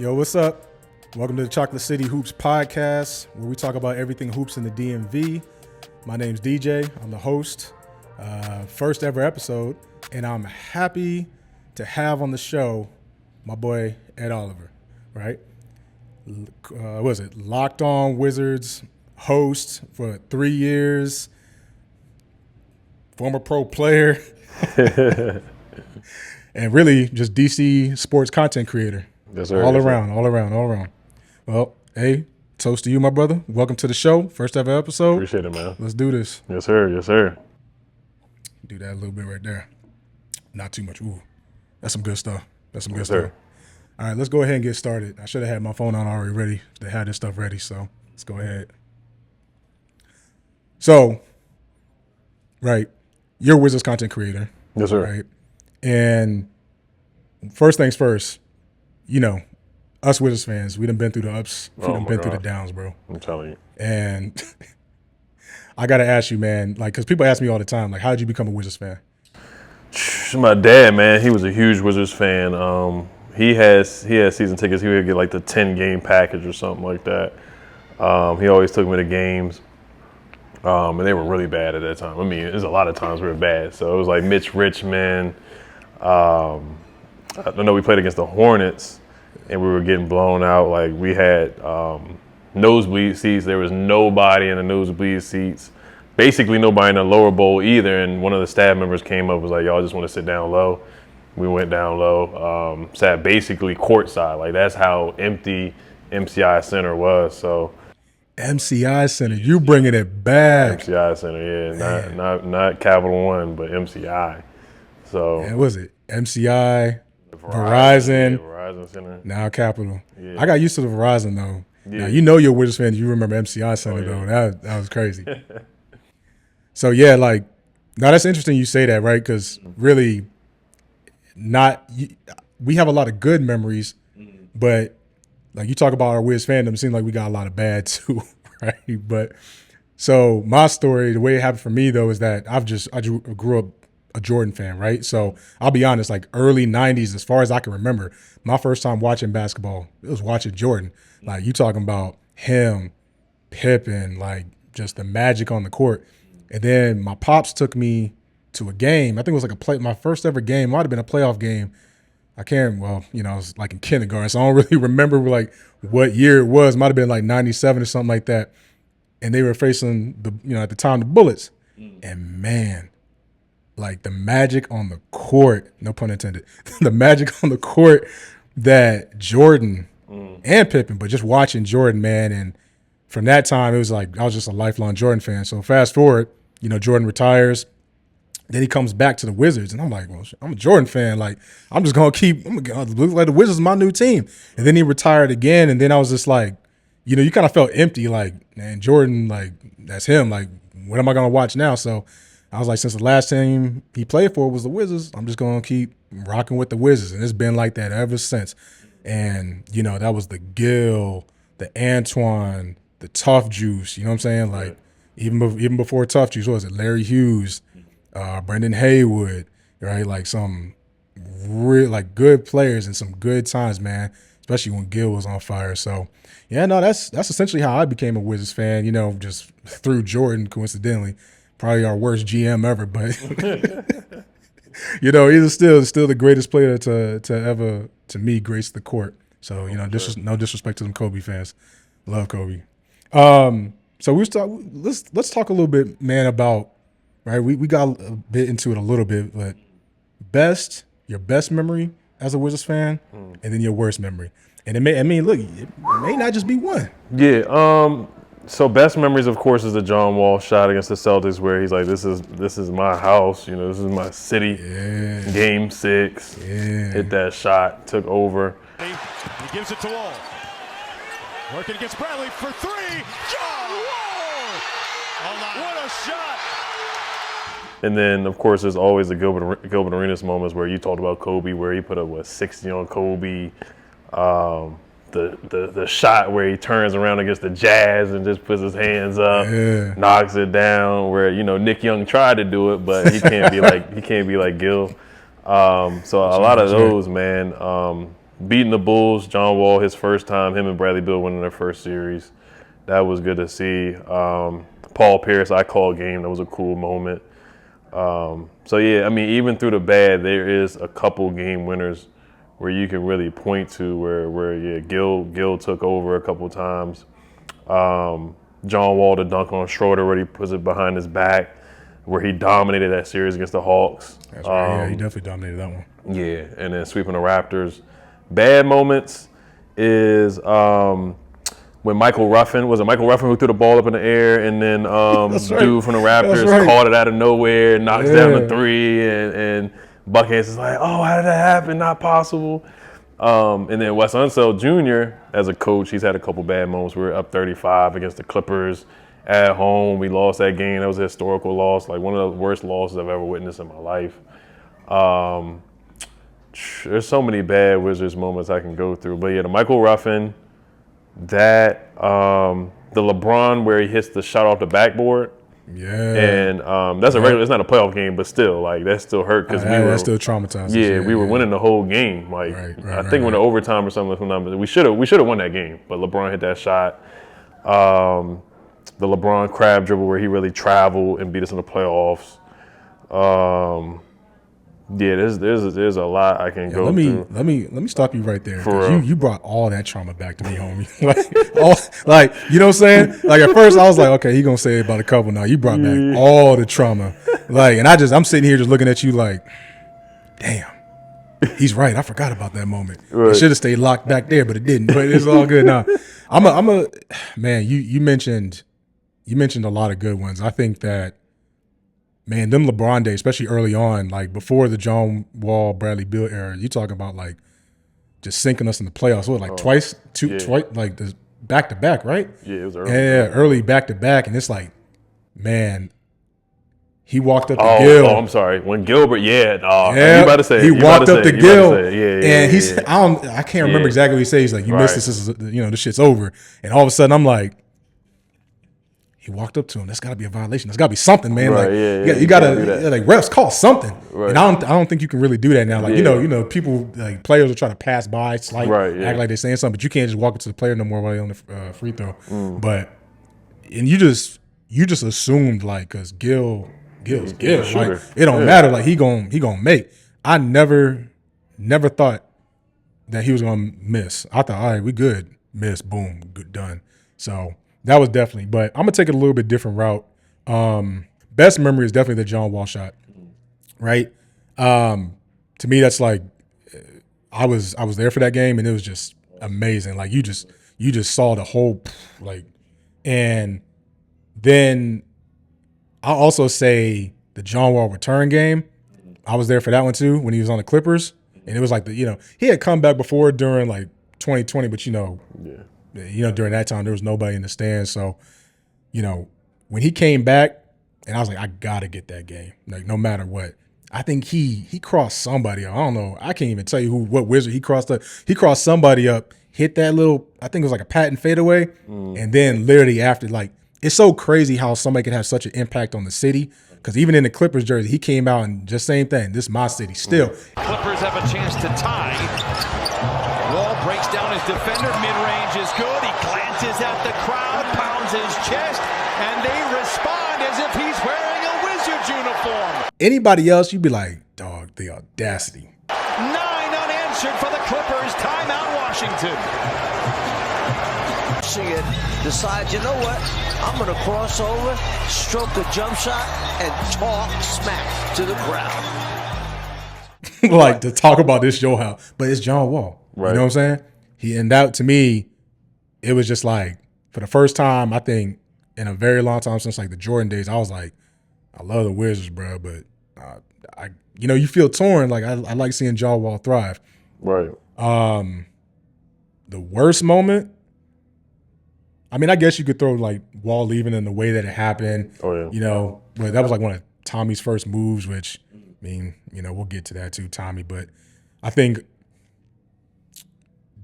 Yo, what's up? Welcome to the Chocolate City Hoops podcast, where we talk about everything hoops in the DMV. My name's DJ. I'm the host. First ever episode, and I'm happy to have on the show my boy Ed Oliver, right? What was it? Locked On Wizards host for 3 years, former pro player, and really just DC sports content creator. Yes, sir. All around. Well, hey, toast to you, my brother. Welcome to the show. First ever episode. Appreciate it, man. Let's do this. Yes, sir. Yes, sir. Do that a little bit right there. Not too much. Ooh, that's some good stuff. Yes, stuff. sir. All right, let's go ahead and get started. I should have had my phone on already ready to have this stuff ready, so let's go ahead. So, right, you're a Wizards content creator. Yes, sir. Right? And first things first, you know, us Wizards fans, we done been through the ups, we done been through the downs, bro. I'm telling you. And I got to ask you, man, like, because people ask me all the time, like, how did you become a Wizards fan? My dad, man, he was a huge Wizards fan. He had season tickets. He would get like the 10-game package or something like that. He always took me to games. And they were really bad at that time. I mean, there's a lot of times we were bad. So it was like Mitch Richmond. I know we played against the Hornets, and we were getting blown out. Like, we had nosebleed seats. There was nobody in the nosebleed seats. Basically nobody in the lower bowl either. And one of the staff members came up and was like, y'all just want to sit down low. We went down low, sat basically courtside. Like, that's how empty MCI Center was. So MCI Center, you bringing it back. MCI Center, yeah. Not Capital One, but MCI. So and was it MCI, Verizon, yeah, Verizon Center. Now Capital. Yeah. I got used to the Verizon though. Yeah. Now you know you're a Wizards fan. You remember MCI Center yeah. though. That was crazy. So yeah, like now that's interesting you say that, right? Because really, we have a lot of good memories, but like you talk about our Wiz fandom, it seems like we got a lot of bad too, right? But so my story, the way it happened for me though, is that I grew up a Jordan fan, right? So I'll be honest, like early 90s, as far as I can remember, my first time watching basketball, it was watching Jordan. Like you talking about him, Pippen, like just the magic on the court. And then my pops took me to a game. I think it was like my first ever game. Might have been a playoff game. I was like in kindergarten, so I don't really remember like what year it was. Might have been like 97 or something like that. And they were facing at the time, the Bullets. And man, like the magic on the court, no pun intended, the magic on the court that Jordan and Pippen, but just watching Jordan, man. And from that time, it was like I was just a lifelong Jordan fan. So fast forward, Jordan retires. Then he comes back to the Wizards, and I'm like, well, I'm a Jordan fan. Like, I'm gonna look like the Wizards is my new team. And then he retired again, and then I was just like, you kind of felt empty. Like, man, Jordan, like that's him. Like, what am I gonna watch now? So I was like, since the last team he played for was the Wizards, I'm just gonna keep rocking with the Wizards, and it's been like that ever since. And that was the Gil, the Antoine, the Tough Juice. You know what I'm saying? Like, even before Tough Juice, what was it? Larry Hughes. Brendan Haywood, right? Like some real, like good players and some good times, man. Especially when Gil was on fire. So, yeah, no, that's essentially how I became a Wizards fan. Just through Jordan, coincidentally, probably our worst GM ever, but he's still the greatest player to ever to me grace the court. So no disrespect to them Kobe fans, love Kobe. So let's talk a little bit, man, about. Right, we got a bit into it a little bit, but your best memory as a Wizards fan, and then your worst memory, and it may not just be one. Yeah. So best memories, of course, is the John Wall shot against the Celtics, where he's like, "This is my house. This is my city." Yeah. Game 6. Yeah. Hit that shot, took over. He gives it to Wall. Working against Bradley for 3. John Wall! What a shot! And then, of course, there's always the Gilbert Arenas moments where you talked about Kobe, where he put up 60 on Kobe. The shot where he turns around against the Jazz and just puts his hands up, knocks it down. Where Nick Young tried to do it, but he can't be like Gil. So a lot of those, man. beating the Bulls, John Wall, his first time, him and Bradley Beal winning their first series. That was good to see. Paul Pierce, I call game. That was a cool moment. So, yeah, I mean, even through the bad, there is a couple game winners where you can really point to where Gil took over a couple times. John Wall to dunk on Schroeder where he puts it behind his back, where he dominated that series against the Hawks. That's right. Yeah, he definitely dominated that one. Yeah, and then sweeping the Raptors. Bad moments is when Michael Ruffin who threw the ball up in the air, and then dude from the Raptors caught it out of nowhere, knocks down the three, and Buckhead's is like, oh, how did that happen? Not possible. And then Wes Unseld Jr., as a coach, he's had a couple bad moments. We were up 35 against the Clippers at home. We lost that game. That was a historical loss, like one of the worst losses I've ever witnessed in my life. There's so many bad Wizards moments I can go through. But yeah, the Michael Ruffin, that, the LeBron where he hits the shot off the backboard. Yeah. And that's a regular, it's not a playoff game, but still, like, that still hurt because that's still traumatizing. Yeah, we were winning the whole game. Like, I think when the overtime or something, we should have won that game. But LeBron hit that shot. The LeBron crab dribble where he really traveled and beat us in the playoffs. Yeah, there's a lot I can go through. Let me stop you right there. You brought all that trauma back to me, homie. like, you know what I'm saying? Like, at first I was like, okay, he gonna say about a couple now. You brought back all the trauma. Like, and I'm sitting here just looking at you like, damn, he's right. I forgot about that moment. Right. It should have stayed locked back there, but it didn't. But it's all good now. Man, you mentioned a lot of good ones. I think that, man, them LeBron days, especially early on, like before the John Wall, Bradley Beal era, you talking about like just sinking us in the playoffs. What, like twice, like the back to back, right? Yeah, it was early. Yeah, early back to back, and it's like, man, he walked up to Gil. Oh, I'm sorry. When Gilbert, you about to say he walked up to Gil, and he's I can't remember exactly what he said. He's like, you missed this. This is, this shit's over. And all of a sudden, I'm like, he walked up to him. That's got to be a violation. That's got to be something, man. Right, like, you got to like refs call something. Right. And I don't think you can really do that now. Like, people, like, players will try to pass by, act like they're saying something, but you can't just walk up to the player no more while they're on the free throw. And you just assumed, like, because Gil's like, it don't matter. Like, he gonna make. I never thought that he was gonna miss. I thought, all right, we good. Miss, boom, good, done. So that was definitely, but I'm gonna take it a little bit different route. Best memory is definitely the John Wall shot, right? To me, that's like, I was there for that game, and it was just amazing. Like, you just saw the whole, like, and then I'll also say the John Wall return game. I was there for that one too when he was on the Clippers, and it was like he had come back before during like 2020, but during that time there was nobody in the stands. So, when he came back, and I was like, I gotta get that game, like no matter what. I think he crossed somebody up. I don't know. I can't even tell you what Wizard he crossed up. He crossed somebody up, hit that little, I think it was like a patent fadeaway, and then literally after, like, it's so crazy how somebody can have such an impact on the city. Because even in the Clippers jersey, he came out and just same thing. This is my city still. Clippers have a chance to tie. Wall breaks down his defender. Mid-range is good. He glances at the crowd, pounds his chest, and they respond as if he's wearing a Wizards uniform. Anybody else, you'd be like, dog, the audacity. 9 unanswered for the Clippers. Timeout, Washington. See it, decides, you know what? I'm going to cross over, stroke a jump shot, and talk smack to the crowd. Like, to talk about this your house, but it's John Wall. Right. You know what I'm saying? And that, to me, it was just like, for the first time, I think, in a very long time since like the Jordan days, I was like, I love the Wizards, bro, but you feel torn. Like, I like seeing John Wall thrive. Right. The worst moment, I mean, I guess you could throw like Wall leaving in the way that it happened. Oh yeah. But that was like one of Tommy's first moves, which, I mean, we'll get to that too, Tommy. But I think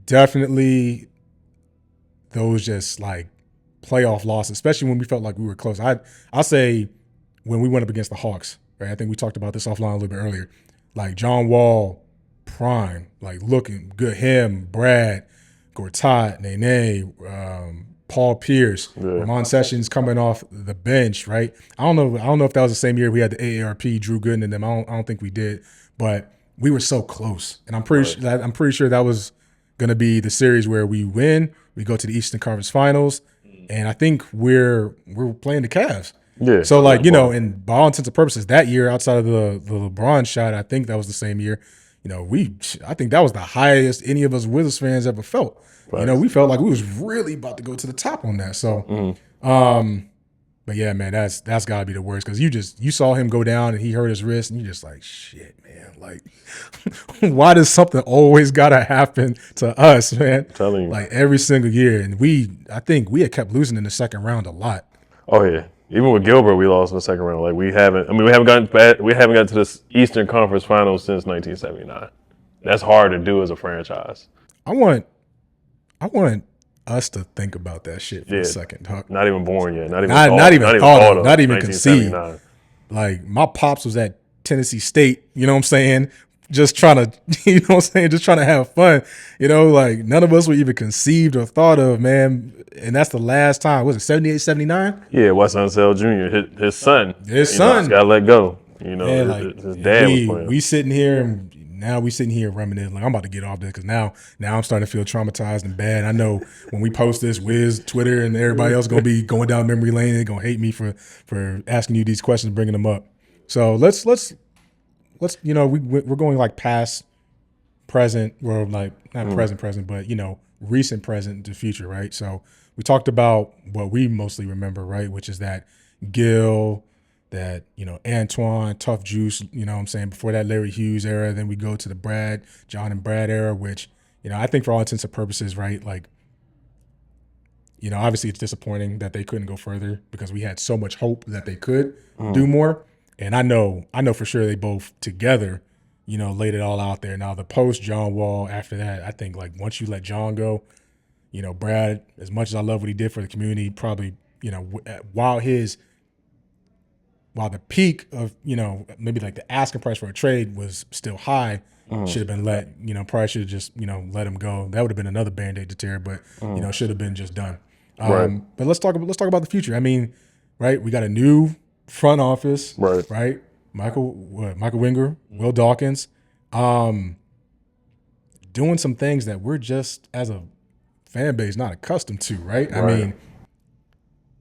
definitely those just like playoff losses, especially when we felt like we were close. I'll say when we went up against the Hawks, right? I think we talked about this offline a little bit earlier. Like, John Wall prime, like looking good. Him, Brad, Gortat, Nene, Paul Pierce, Ramon Sessions coming off the bench, right? I don't know if that was the same year we had the AARP, Drew Gooden and them. I don't think we did, but we were so close. And I'm pretty sure that was going to be the series where we win, we go to the Eastern Conference Finals, and I think we're playing the Cavs. Yeah. So like, and by all intents and purposes, that year outside of the LeBron shot, I think that was the same year. I think that was the highest any of us Wizards fans ever felt. Right. We felt like we was really about to go to the top on that. So, but yeah, man, that's got to be the worst because you saw him go down and he hurt his wrist and you just like, shit, man, like, why does something always got to happen to us, man? I'm telling you, like every single year, and I think we had kept losing in the second round a lot. Oh yeah. Even with Gilbert, we lost in the second round. Like we haven't gotten to this Eastern Conference Finals since 1979. That's hard to do as a franchise. I want us to think about that shit for a second. Huck. Not even born yet. Not even conceived. Like my pops was at Tennessee State. You know what I'm saying? Just trying to, just trying to have fun. Like none of us were even conceived or thought of, man. And that's the last time. Was it 78, 79? Yeah, Wes Unseld Jr., his son. His son. He's got to let go. His dad was playing. We sitting here, and now we sitting here reminiscing. Like, I'm about to get off this because now I'm starting to feel traumatized and bad. I know when we post this, Wiz, Twitter, and everybody else going to be going down memory lane. They're going to hate me for asking you these questions, bringing them up. So let's we're going like past, present, or like not present, but recent, present to future, right? So we talked about what we mostly remember, right? Which is that Gil, that, Antoine, Tough Juice, what I'm saying, before that Larry Hughes era. Then we go to the John and Brad era, which, I think for all intents and purposes, right? Like, obviously it's disappointing that they couldn't go further because we had so much hope that they could do more. And I know for sure they both together, laid it all out there. Now the post John Wall after that, I think like once you let John go, Brad, as much as I love what he did for the community, probably, while the peak of, maybe like the asking price for a trade was still high, should have been probably should have just, let him go. That would have been another Band-Aid to tear, but, should have been just done. Right. But let's talk about the future. I mean, right, we got a new front office, right? Michael Winger, Will Dawkins, doing some things that we're just as a fan base not accustomed to, right? I mean,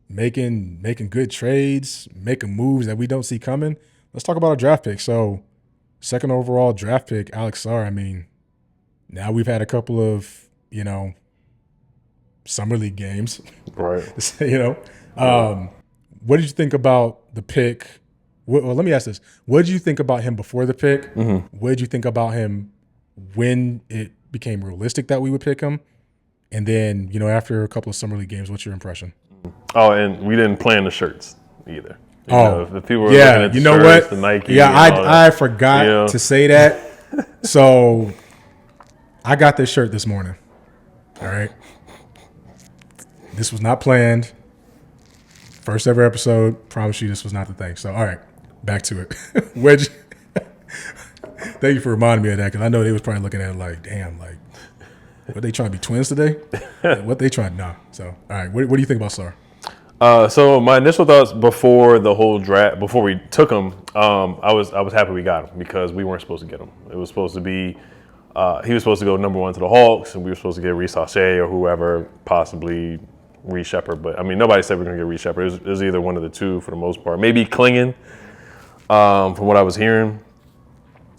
making good trades, making moves that we don't see coming. Let's talk about our draft pick. So, second overall draft pick, Alex Sarr. I mean, now we've had a couple of summer league games, right? What did you think about the pick? Well, let me ask this. What did you think about him before the pick? What did you think about him when it became realistic that we would pick him? And then, after a couple of summer league games, what's your impression? Oh, and we didn't plan the shirts either. If people were looking at the shirts, what? The Nike. Yeah, I forgot to say that. So I got this shirt this morning. All right. This was not planned. First ever episode. Promise you this was not the thing. So, all right, back to it. Thank you for reminding me of that because I know they was probably looking at it like, damn, like, what they trying to be twins today? What they trying? Nah. So, all right, what do you think about Sarr? So my initial thoughts before the whole draft, before we took him, I was happy we got him because we weren't supposed to get him. It was supposed to be, he was supposed to go number 1 to the Hawks, and we were supposed to get Reece Auché or whoever, possibly Reece Shepard. But I mean, nobody said we were going to get Reece Shepard. It was either one of the two for the most part. Maybe Klingon, from what I was hearing.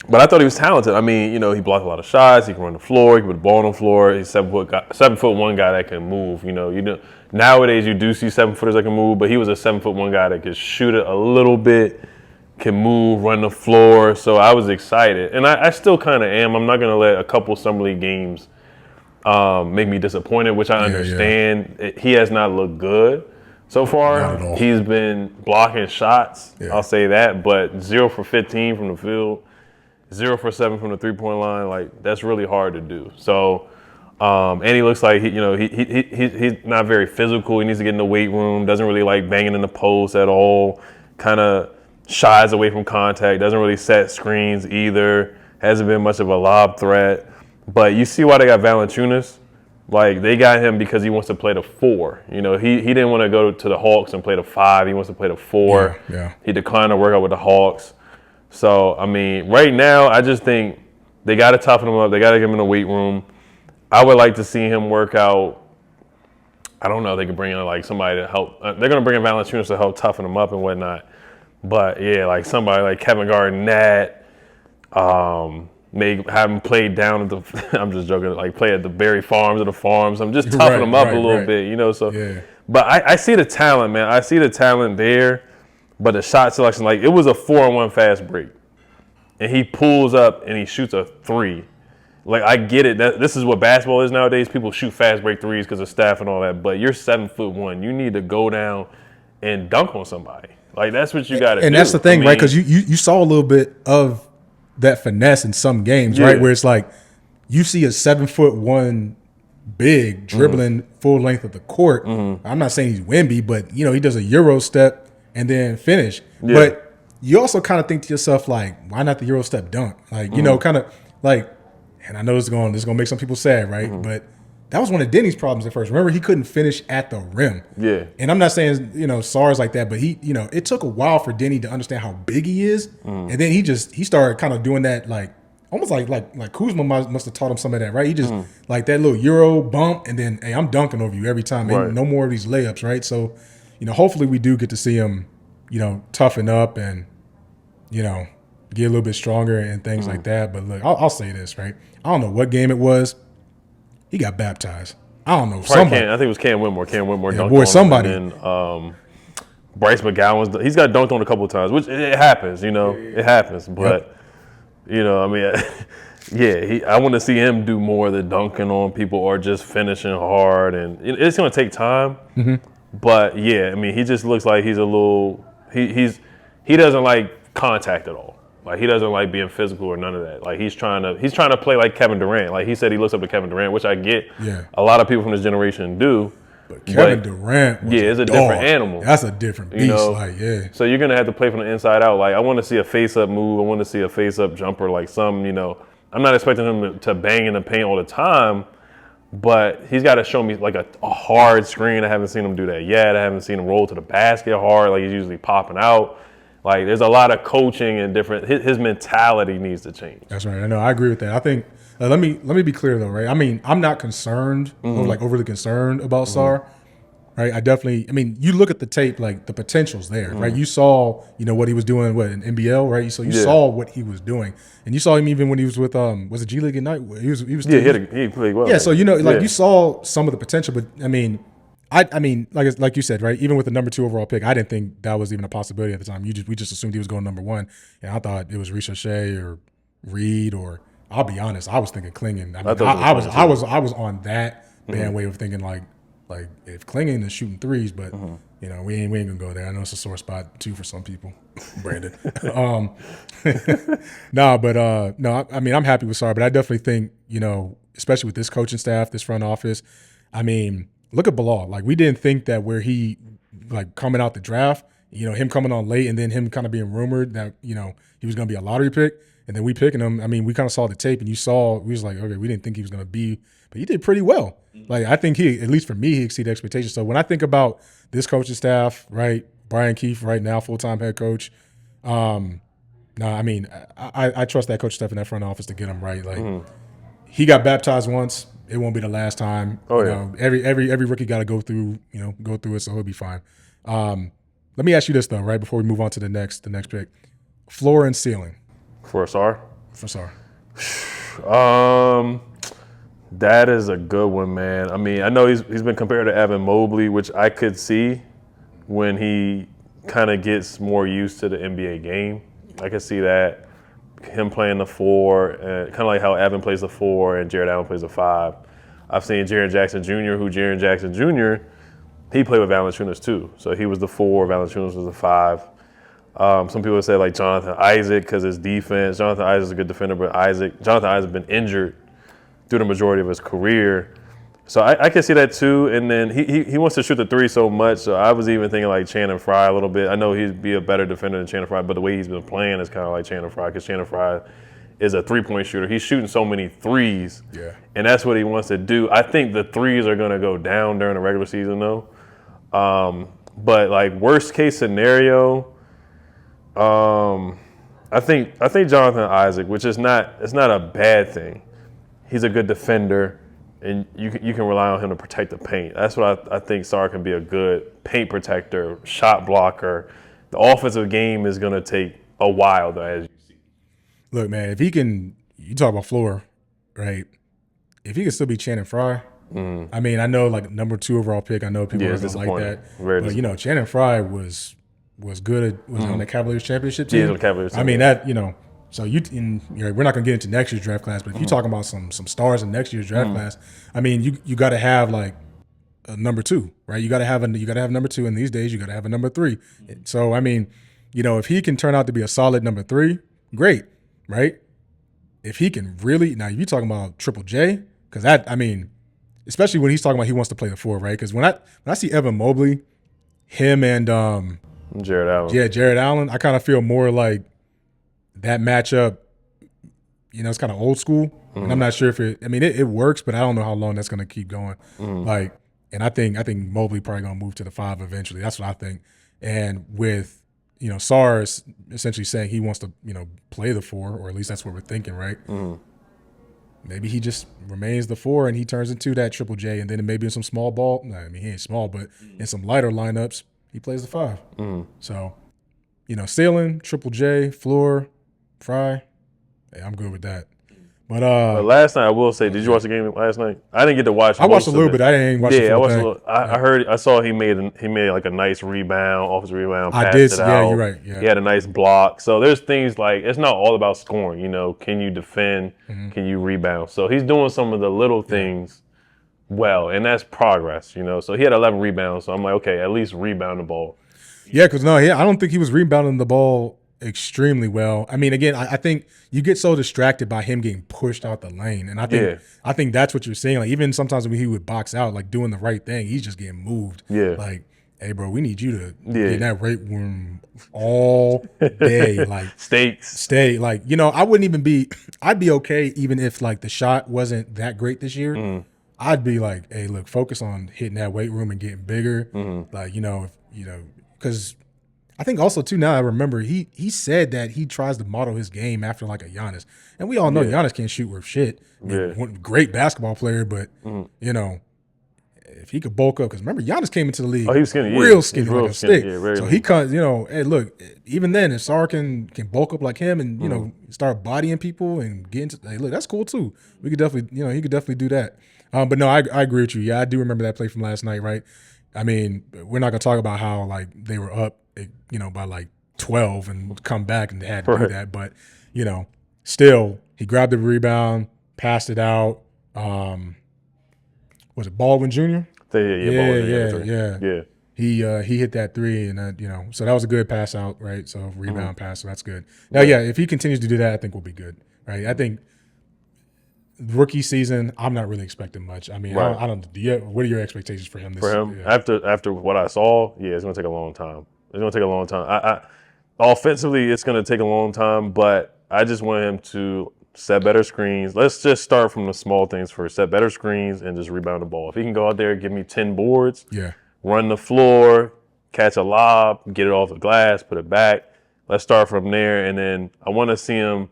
But I thought he was talented. I mean, he blocked a lot of shots. He can run the floor. He can put the ball on the floor. He's 7'1" guy that can move. Nowadays you do see 7-footers that can move, but he was a 7'1" guy that could shoot it a little bit, can move, run the floor. So I was excited, and I still kind of am. I'm not going to let a couple summer league games make me disappointed, which I understand. Yeah. He has not looked good so far. Not at all. He's been blocking shots. Yeah. I'll say that, but 0 for 15 from the field. 0 for 7 from the 3-point line, like that's really hard to do. So, and he looks like he's not very physical. He needs to get in the weight room. Doesn't really like banging in the post at all. Kind of shies away from contact. Doesn't really set screens either. Hasn't been much of a lob threat. But you see why they got Valanciunas. Like, they got him because he wants to play the 4. You know, he didn't want to go to the Hawks and play the 5. He wants to play the 4. Yeah. He declined to work out with the Hawks. So, I mean, right now, I just think they got to toughen him up. They got to get him in the weight room. I would like to see him work out. I don't know if they could bring in, like, somebody to help. They're going to bring in Valanciunas to help toughen him up and whatnot. But, yeah, like somebody like Kevin Garnett, may have him play down at the. I'm just joking. Like play at the Berry Farms or the Farms. I'm just toughing him up a little bit, you know. So, yeah. But I see the talent, man. I see the talent there. But the shot selection, like it was a 4-on-1 fast break, and he pulls up and he shoots a 3. Like I get it. This is what basketball is nowadays. People shoot fast break 3s because of staff and all that. But you're 7'1". You need to go down and dunk on somebody. Like that's what you got to do. And that's the thing, right? Because you saw a little bit of that finesse in some games, right? Where it's like you see a 7'1" big dribbling full length of the court. I'm not saying he's Wemby, but you know he does a Euro step and then finish. But you also kind of think to yourself like, why not the Euro step dunk? Like you know, kind of like, and I know this is gonna make some people sad, right? But that was one of Denny's problems at first. Remember, he couldn't finish at the rim. Yeah. And I'm not saying, you know, SAR's like that, but he, you know, it took a while for Denny to understand how big he is. And then he started kind of doing that, like, almost like Kuzma must have taught him some of that, right? He just, like that little Euro bump, and then, hey, I'm dunking over you every time. Right. No more of these layups, right? So, you know, hopefully we do get to see him, you know, toughen up and, you know, get a little bit stronger and things like that. But look, I'll say this, right? I don't know what game it was. He got baptized. I don't know. Somebody. I think it was Cam Whitmore. Yeah, boy, somebody. And Bryce McGowan's. He's got dunked on a couple of times, which it happens. You know, it happens. But you know, I mean, yeah, I want to see him do more of the dunking on people or just finishing hard, and it's going to take time. But yeah, I mean, he just looks like he's a little. He doesn't like contact at all. Like he doesn't like being physical or none of that. Like he's trying to play like Kevin Durant. Like he said, he looks up to Kevin Durant, which I get. Yeah. A lot of people from this generation do. But Kevin Durant, it's a different animal. That's a different beast. You know? Like So you're gonna have to play from the inside out. Like I want to see a face-up move. I want to see a face-up jumper. Like some, you know, I'm not expecting him to bang in the paint all the time, but he's got to show me like a hard screen. I haven't seen him do that yet. I haven't seen him roll to the basket hard. Like he's usually popping out. Like there's a lot of coaching and different. His mentality needs to change. That's right. I know. I agree with that. I think. Let me be clear though, right? I mean, I'm not concerned or like overly concerned about Sarr, right? I mean, you look at the tape, like the potential's there, right? You saw, you know, what he was doing, in NBL, right? So you saw what he was doing, and you saw him even when he was with was it G League Ignite? He was he played well. Yeah, so you know, like you saw some of the potential, but I mean, like you said, right? Even with the number 2 overall pick, I didn't think that was even a possibility at the time. We just assumed he was going number 1, and I thought it was Ricochet or Reed or. I'll be honest, I was thinking Klingon. I was on that bandwagon of thinking like if Klingon is shooting threes, but you know we ain't gonna go there. I know it's a sore spot too for some people, Brandon. No, I mean I'm happy with Sarr, but I definitely think, you know, especially with this coaching staff, this front office. I mean, look at Bilal. Like we didn't think that where he like coming out the draft, you know, him coming on late and then him kind of being rumored that, you know, he was gonna be a lottery pick. And then we picking him. I mean, we kind of saw the tape, and we was like, okay, we didn't think he was going to be, but he did pretty well. Like I think at least for me, he exceeded expectations. So when I think about this coaching staff, right, Brian Keefe right now, full-time head coach. I mean, I trust that coach staff in that front office to get him right. Like he got baptized once. It won't be the last time. You know, every rookie got to go through it, so he'll be fine. Let me ask you this though, right before we move on to the next pick, floor and ceiling. For Sarr? For Sarr. That is a good one, man. I mean, I know he's been compared to Evan Mobley, which I could see when he kind of gets more used to the NBA game. I could see that. Him playing the 4, kind of like how Evan plays the 4 and Jared Allen plays the 5. I've seen Jaren Jackson Jr., he played with Valanciunas too. So he was the 4, Valanciunas was the 5. Some people say like Jonathan Isaac because his defense. Jonathan Isaac is a good defender, but Jonathan Isaac has been injured through the majority of his career. So I can see that too. And then he wants to shoot the 3 so much. So I was even thinking like Channing Frye a little bit. I know he'd be a better defender than Channing Frye, but the way he's been playing is kind of like Channing Frye because Channing Frye is a three-point shooter. He's shooting so many threes, and that's what he wants to do. I think the threes are going to go down during the regular season, though. But like worst case scenario, I think Jonathan Isaac, which is it's not a bad thing. He's a good defender, and you can rely on him to protect the paint. That's what I think. Sarr can be a good paint protector, shot blocker. The offensive game is going to take a while, though, as you see. Look, man, if he can, you talk about floor, right? If he can still be Channing Frye, I mean, I know like number 2 overall pick. I know people are going to like that, but you know, Channing Frye was good. Was on the Cavaliers championship team. Yeah, on the Cavaliers. I mean that, you know. So we're not going to get into next year's draft class, but if you're talking about some stars in next year's draft class, I mean, you got to have like a number 2, right? You got to have number 2, and these days you got to have a number 3. So I mean, you know, if he can turn out to be a solid number 3, great, right? If he can really, now you're talking about Triple J, because that, I mean, especially when he's talking about he wants to play the 4, right? Because when I see Evan Mobley, him and Jared Allen, Jared Allen, I kind of feel more like that matchup, you know, it's kind of old school. And I'm not sure if it works, but I don't know how long that's going to keep going. Like, and I think Mobley probably going to move to the 5 eventually. That's what I think. And with, you know, Sarr is essentially saying he wants to, you know, play the 4, or at least that's what we're thinking, right? Maybe he just remains the 4 and he turns into that Triple J, and then maybe in some small ball. No, I mean, he ain't small, but in some lighter lineups, he plays the 5. So, you know, ceiling, Triple J, floor, Frye, hey, I'm good with that. But last night, I will say, did you watch the game last night? I didn't get to watch. I watched a little bit. I didn't watch. Yeah, the I full watched thing. a little. I saw he made like a nice rebound, offensive rebound. I passed did. it Yeah, out. you're right. Yeah. He had a nice block. So there's things like, it's not all about scoring. You know, can you defend? Can you rebound? So he's doing some of the little things well, and that's progress. You know, so he had 11 rebounds. So I'm like, okay, at least rebound the ball. Yeah, because I don't think he was rebounding the ball extremely well. I mean, again, I think you get so distracted by him getting pushed out the lane, and I think that's what you're saying. Like, even sometimes when he would box out, like doing the right thing, he's just getting moved. Yeah. Like, hey, bro, we need you to get in that weight room all day. Like, stay. Like, you know, I'd be okay even if like the shot wasn't that great this year. I'd be like, hey, look, focus on hitting that weight room and getting bigger. Like, you know, because I think also too, now I remember he said that he tries to model his game after like a Giannis, and we all know Giannis can't shoot worth shit. Great basketball player, but you know, if he could bulk up, because remember Giannis came into the league, he was skinny, real skinny, like a stick. Yeah, so he comes, you know, hey, look, even then, if Sarr can bulk up like him and you know start bodying people and get into, hey, look, that's cool too. We could definitely, you know, he could definitely do that. But no, I agree with you. Yeah, I do remember that play from last night, right? I mean, we're not gonna talk about how like they were up, you know, by like 12 and come back and they had to do that, but you know, still he grabbed the rebound, passed it out. Was it Baldwin Jr.? Yeah. He hit that 3, and you know, so that was a good pass out, right? So rebound pass, so that's good. Now, if he continues to do that, I think we'll be good, right? I think rookie season, I'm not really expecting much. I mean, I don't. What are your expectations for him? After what I saw, it's going to take a long time. It's going to take a long time. Offensively, it's going to take a long time, but I just want him to set better screens. Let's just start from the small things first. Set better screens and just rebound the ball. If he can go out there and give me 10 boards, run the floor, catch a lob, get it off the glass, put it back. Let's start from there, and then I want to see him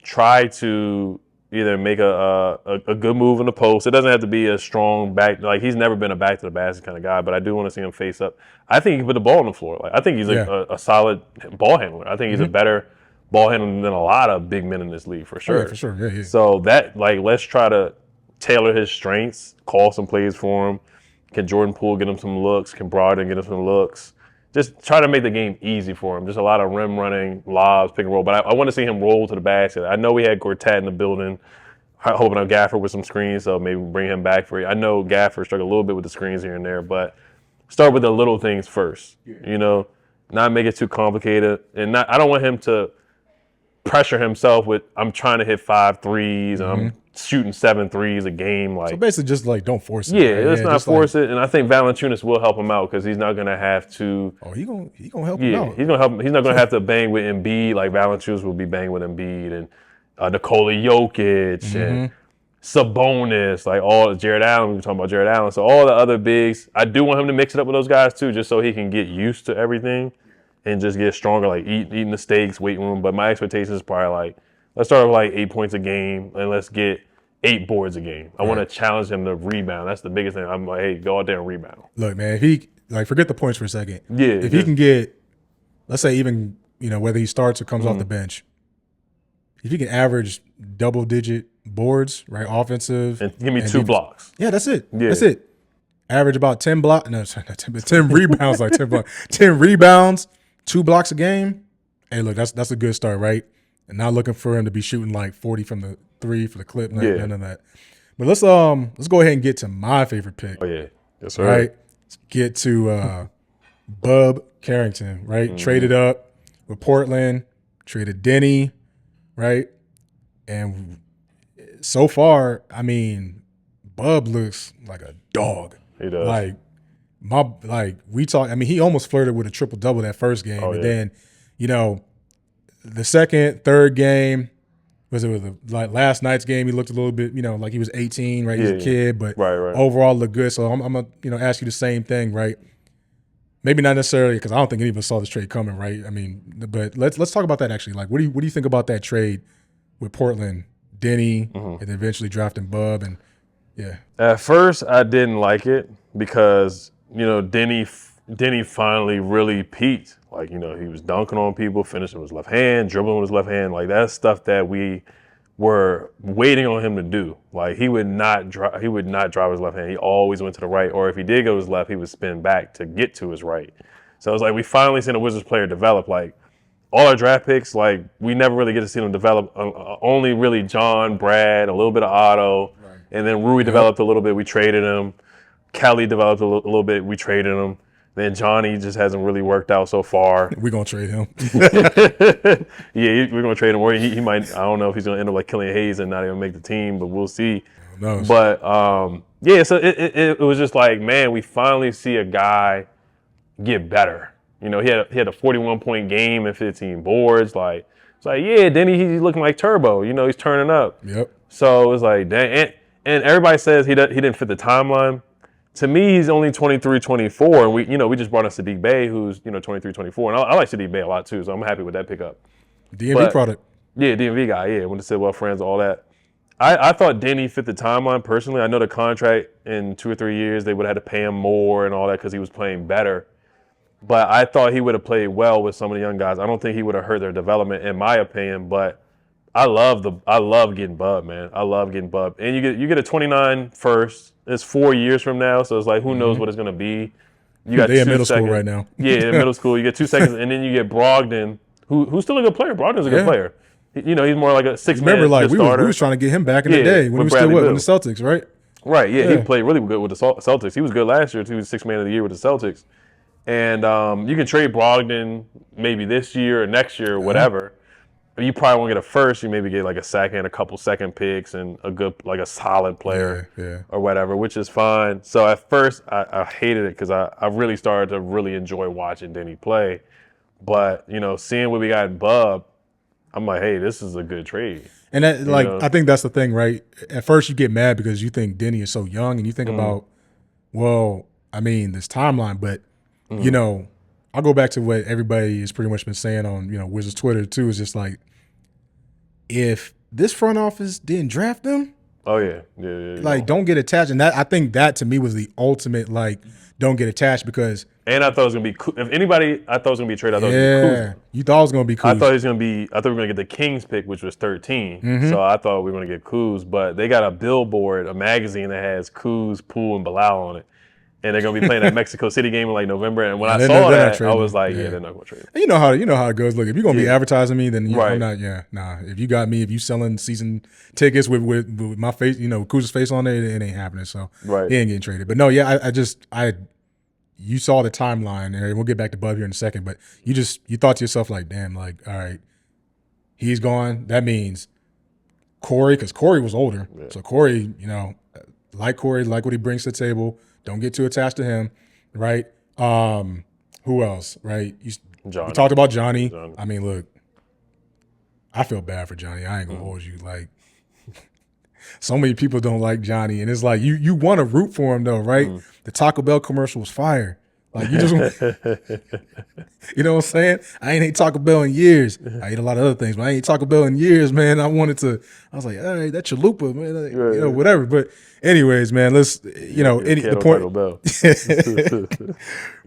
try to either make a good move in the post. It doesn't have to be a strong back. Like, he's never been a back to the basket kind of guy, but I do want to see him face up. I think he can put the ball on the floor. Like, I think he's a solid ball handler. I think he's a better ball handler than a lot of big men in this league, for sure. Oh, yeah, for sure. Yeah. So that, like, let's try to tailor his strengths, call some plays for him. Can Jordan Poole get him some looks? Can Brogdon get him some looks? Just try to make the game easy for him. Just a lot of rim running, lobs, pick and roll. But I want to see him roll to the basket. I know we had Gortat in the building, hoping on Gafford with some screens, so maybe bring him back for you. I know Gafford struggled a little bit with the screens here and there, but start with the little things first. You know, not make it too complicated. And I don't want him to pressure himself with, I'm trying to hit 5 threes and I'm shooting 7 threes a game. Like, so basically just like don't force it. Yeah, let's not force it. And I think Valanciunas will help him out because he's not going to have to. Oh, he gonna help him out. He's going to help him. He's not going to have to bang with Embiid like Valanciunas will be banging with Embiid. And Nikola Jokic and Sabonis, like all Jared Allen. We were talking about Jared Allen. So all the other bigs, I do want him to mix it up with those guys too, just so he can get used to everything and just get stronger, like eating the steaks, weight room. But my expectation is probably like, let's start with like 8 points a game and let's get 8 boards a game. I want to challenge him to rebound. That's the biggest thing. I'm like, hey, go out there and rebound. Look, man, if he forget the points for a second. Yeah. If he can get, let's say even, whether he starts or comes off the bench, if he can average double-digit boards, right, offensive. And give me 2 blocks. Yeah, that's it. Yeah. That's it. Average about 10 blocks. No, sorry, not 10, but 10 rebounds, like 10 blocks. 10 rebounds, 2 blocks a game. Hey, look, that's a good start, right? And not looking for him to be shooting like 40 from the 3 for the clip, none of that. But let's go ahead and get to my favorite pick. Oh, yeah. Yes, sir. Right? Let's get to Bub Carrington, right? Traded up with Portland, traded Denny, right? And so far, I mean, Bub looks like a dog. He does. He almost flirted with a triple-double that first game. Oh, and yeah. then, the second, third game, last night's game, he looked a little bit, like he was 18, right? He's a kid, but right. overall looked good. So I'm going to ask you the same thing, right? Maybe not necessarily because I don't think any of us saw this trade coming, right? I mean, but let's talk about that actually. Like, what do you think about that trade with Portland, Denny, and then eventually drafting Bub and yeah. At first, I didn't like it because Denny finally really peaked. Like he was dunking on people, finishing with his left hand, dribbling with his left hand. Like that's stuff that we were waiting on him to do. Like he would not drive his left hand. He always went to the right, or if he did go to his left, he would spin back to get to his right. So it was like we finally seen a Wizards player develop. Like all our draft picks, like we never really get to see them develop. Only really John, Brad, a little bit of Otto, and then Rui developed a little bit. We traded him. Kelly developed a little bit. We traded him. Then Johnny just hasn't really worked out so far. We're going to trade him. Yeah, we're going to trade him. Or he might, I don't know if he's going to end up like Killian Hayes and not even make the team, but we'll see. Who knows? But, yeah, so it was just like, man, we finally see a guy get better. He had a 41-point game and 15 boards. Like, it's like, yeah, Denny, he's looking like Turbo. He's turning up. Yep. So it was like, dang. And everybody says he didn't fit the timeline. To me, he's only 23, 24, and we just brought in Sadiq Bey, who's 23, 24, and I like Sadiq Bey a lot too, so I'm happy with that pickup. DMV product. Yeah, DMV guy. Yeah, went to Sidwell Friends, all that. I thought Denny fit the timeline personally. I know the contract in 2 or 3 years they would have had to pay him more and all that because he was playing better, but I thought he would have played well with some of the young guys. I don't think he would have hurt their development, in my opinion, but. I love getting Bub, man. I love getting Bub. And you get a 29 first. It's 4 years from now, so it's like who knows what it's gonna be. You got they in 2 middle seconds. school right now. Yeah, in middle school. You get 2 seconds, and then you get Brogdon, who's still a good player. Brogdon's a good player. He's more like a 6-man Remember, like we starter. was trying to get him back in the day when he was still with the Celtics, right? Right, yeah, he played really good with the Celtics. He was good last year, too. He was 6th man of the year with the Celtics. And you can trade Brogdon maybe this year or next year or whatever. You probably won't get a first. You maybe get like a second, a couple second picks, and a solid player or whatever, which is fine. So at first, I hated it because I really started to really enjoy watching Denny play. But, seeing what we got in Bub, I'm like, hey, this is a good trade. And that, I think that's the thing, right? At first, you get mad because you think Denny is so young, and you think about, well, I mean, this timeline, but, I'll go back to what everybody has pretty much been saying on, Wizards Twitter too. Is just like, if this front office didn't draft them, oh yeah, don't get attached. And that I think that to me was the ultimate don't get attached because. And I thought it was gonna be if anybody. I thought it was gonna be a trade. I thought it was gonna be Kuzma. You thought it was gonna be Kuz. I thought we were gonna get the Kings pick, which was 13. So I thought we were gonna get Kuz, but they got a billboard, a magazine that has Kuz, Poole, and Bilal on it. And they're gonna be playing that Mexico City game in November. And when I saw that, I was like, "Yeah, they're not gonna trade it." And you know how it goes. Look, if you're gonna be advertising me, then I'm not. Yeah, nah. If you got me, if you selling season tickets with my face, Kuz's face on it, it ain't happening. So he ain't getting traded. But no, yeah, you saw the timeline, and we'll get back to Bub here in a second. But you thought to yourself like, damn, all right, he's gone. That means Corey, because Corey was older. Yeah. So Corey, like what he brings to the table. Don't get too attached to him, right? Who else, right? We talked about Johnny. I mean, look, I feel bad for Johnny. I ain't gonna hold you. Like, so many people don't like Johnny, and it's like you want to root for him though, right? The Taco Bell commercial was fire. Like you just, you know what I'm saying? I ain't ate Taco Bell in years. I ate a lot of other things, but I ain't ate Taco Bell in years, man. I was like, hey, that's chalupa, man. Like, you know, whatever. But anyways, man, let's, you know, the point.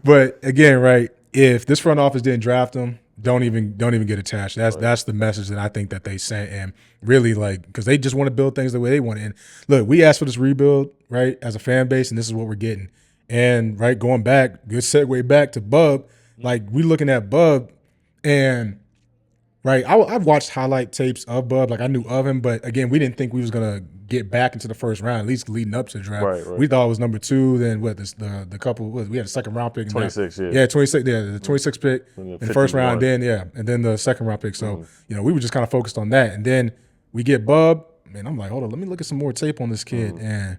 But again, right? If this front office didn't draft him, don't even get attached. That's the message that I think that they sent, and really like because they just want to build things the way they want. And look, we asked for this rebuild, right, as a fan base, and this is what we're getting. And right, going back, good segue back to Bub. Like we looking at Bub, and right, I've watched highlight tapes of Bub. Like I knew of him, but again, we didn't think we was gonna get back into the first round, at least leading up to the draft. Right. We thought it was number 2. Then the couple we had a second round pick. 26, yeah, 26. Yeah, the 26 pick in the first round. Then and then the second round pick. So you know, we were just kind of focused on that, and then we get Bub. Man, I'm like, hold on, let me look at some more tape on this kid, and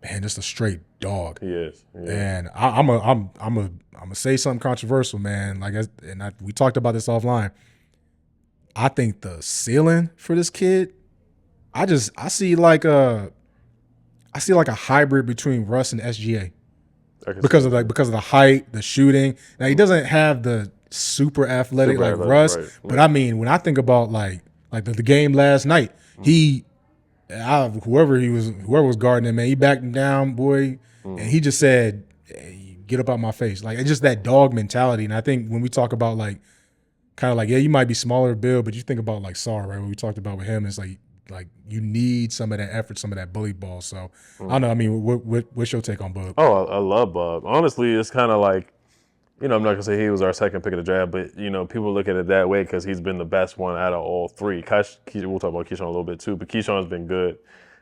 man, just a straight dog. He is. Yeah. And I'm gonna say something controversial, man. Like, we talked about this offline. I think the ceiling for this kid, I see like a hybrid between Russ and SGA because of the height, the shooting. Now he doesn't have the super athletic like Russ, but I mean, when I think about like the game last night, whoever was guarding him, man, he backed him down, boy, and he just said, hey, "Get up out my face!" Like it's just that dog mentality. And I think when we talk about like, kind of like, yeah, you might be smaller build, but you think about like Sarr, right? What we talked about with him is like you need some of that effort, some of that bully ball. So I don't know. I mean, what's your take on Bub? Oh, I love Bub. Honestly, it's kind of like, you know, I'm not gonna say he was our second pick of the draft, but you know, people look at it that way because he's been the best one out of all 3. We'll talk about Keyshawn a little bit too, but Keyshawn's been good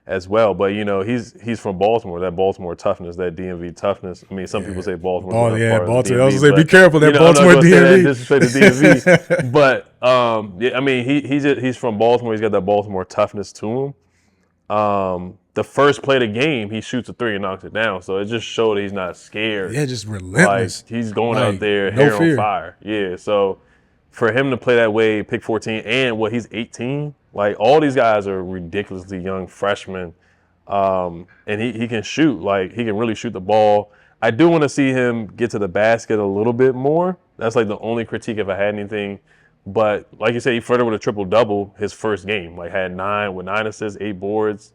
as well. But you know, he's from Baltimore. That Baltimore toughness, that DMV toughness. I mean, some people say Baltimore. Baltimore. I was gonna say, be careful that Baltimore DMV. Disrespect the DMV. But yeah, I mean, he's from Baltimore. He's got that Baltimore toughness to him. The first play of the game, he shoots a 3 and knocks it down. So it just showed that he's not scared. Yeah, just relentless. Like, he's going out there, hair on fire. Yeah, so for him to play that way, pick 14, and he's 18. Like, all these guys are ridiculously young freshmen. And he can shoot. Like, he can really shoot the ball. I do want to see him get to the basket a little bit more. That's, like, the only critique if I had anything. But, like you said, he flirted with a triple-double his first game. Like, had 9 assists, 8 boards.